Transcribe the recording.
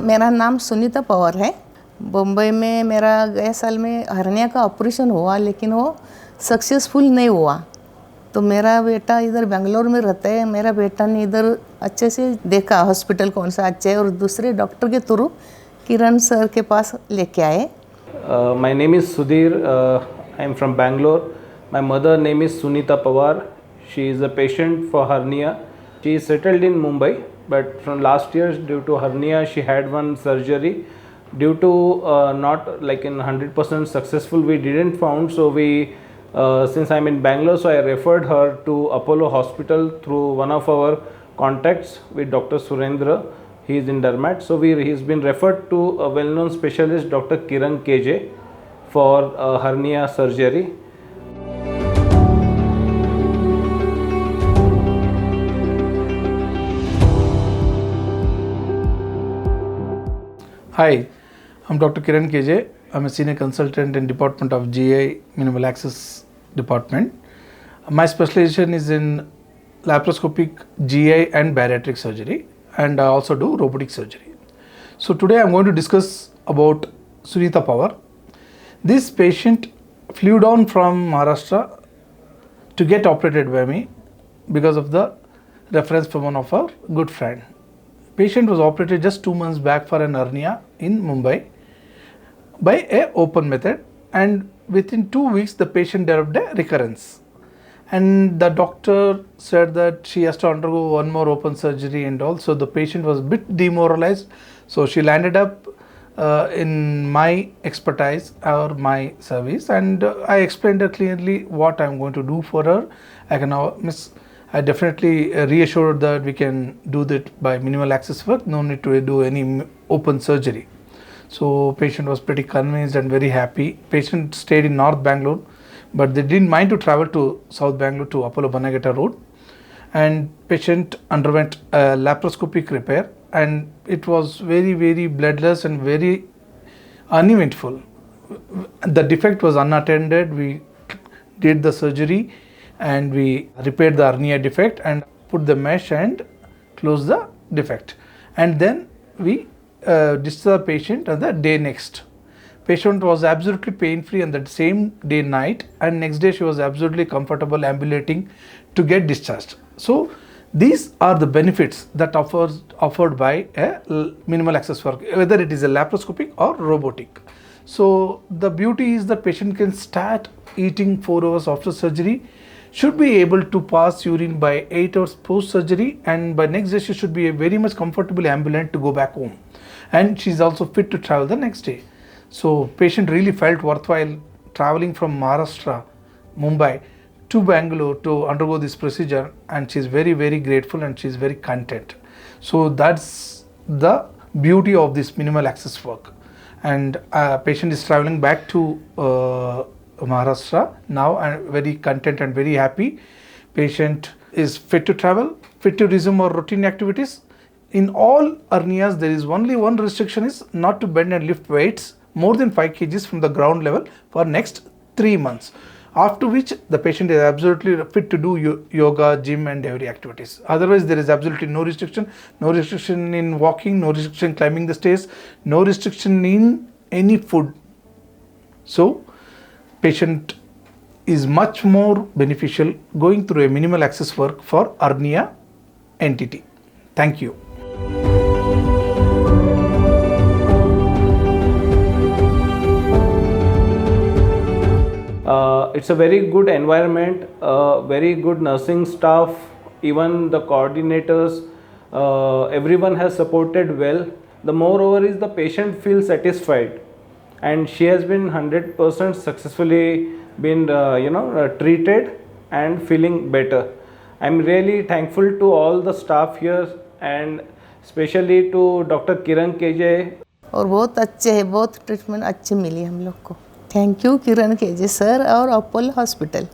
मेरा नाम सुनीता पवार है। मुंबई में मेरा गए साल में हर्निया का ऑपरेशन हुआ, लेकिन वो सक्सेसफुल नहीं हुआ। तो मेरा बेटा इधर बेंगलोर में रहता है। मेरा बेटा ने इधर अच्छे से देखा हॉस्पिटल कौन सा अच्छा है, और दूसरे डॉक्टर के थ्रू किरण सर के पास लेके आए। My name is Sudhir. I am from Bangalore. My mother name is Sunita Pawar. She is a patient for hernia. She is settled in Mumbai, but from last year due to hernia she had one surgery. Due to not like in 100% successful, we didn't found. So we since I'm in Bangalore, so I referred her to Apollo Hospital through one of our contacts with Dr. Surendra. He is in dermat. So he's been referred to a well-known specialist, Dr. Kiran KJ, for hernia surgery. Hi, I'm Dr. Kiran KJ. I'm a senior consultant in Department of GI Minimal Access Department. My specialization is in laparoscopic GI and bariatric surgery, and I also do robotic surgery. So today I'm going to discuss about Sunita Pawar. This patient flew down from Maharashtra to get operated by me because of the reference from one of our good friend. Patient was operated just 2 months back for an hernia in Mumbai by a open method, and within 2 weeks the patient developed a recurrence. And the doctor said that she has to undergo one more open surgery, and also the patient was a bit demoralized. So she landed up in my expertise or my service, and I explained her clearly what I'm going to do for her. I definitely reassured that we can do that by minimal access work, no need to do any open surgery. So patient was pretty convinced and very happy. Patient stayed in North Bangalore, but they didn't mind to travel to South Bangalore to Apollo Bannerghatta Road, and patient underwent a laparoscopic repair, and it was very, very bloodless and very uneventful. The defect was unattended. We did the surgery and we repaired the hernia defect and put the mesh and closed the defect, and then we discharged the patient on the day next. Patient was absolutely pain free on that same day night, and next day she was absolutely comfortable ambulating to get discharged. So these are the benefits that offered by a minimal access work, whether it is a laparoscopic or robotic. So the beauty is the patient can start eating 4 hours after surgery, should be able to pass urine by 8 hours post surgery, and by next day she should be very much comfortably ambulant to go back home, and she is also fit to travel the next day. So patient really felt worthwhile traveling from Maharashtra, Mumbai to Bangalore to undergo this procedure, and she is very, very grateful and she is very content. So that's the beauty of this minimal access work. And patient is traveling back to Maharashtra now and very content and very happy. Patient is fit to travel, fit to resume our routine activities. In all hernias, there is only one restriction, is not to bend and lift weights more than 5 kgs from the ground level for next 3 months, after which the patient is absolutely fit to do yoga, gym and every activities. Otherwise there is absolutely no restriction in walking, no restriction in climbing the stairs, no restriction in any food. So patient is much more beneficial going through a minimal access work for hernia entity. Thank you. It's a very good environment, very good nursing staff, even the coordinators, everyone has supported well. The moreover is the patient feels satisfied, and she has been 100% successfully been treated and feeling better. I'm really thankful to all the staff here and especially to Dr. Kiran KJ. और बहुत अच्छे है, बहुत treatment अच्छी मिली हम लोग को। Thank you Kiran KJ sir और अपोलो हॉस्पिटल।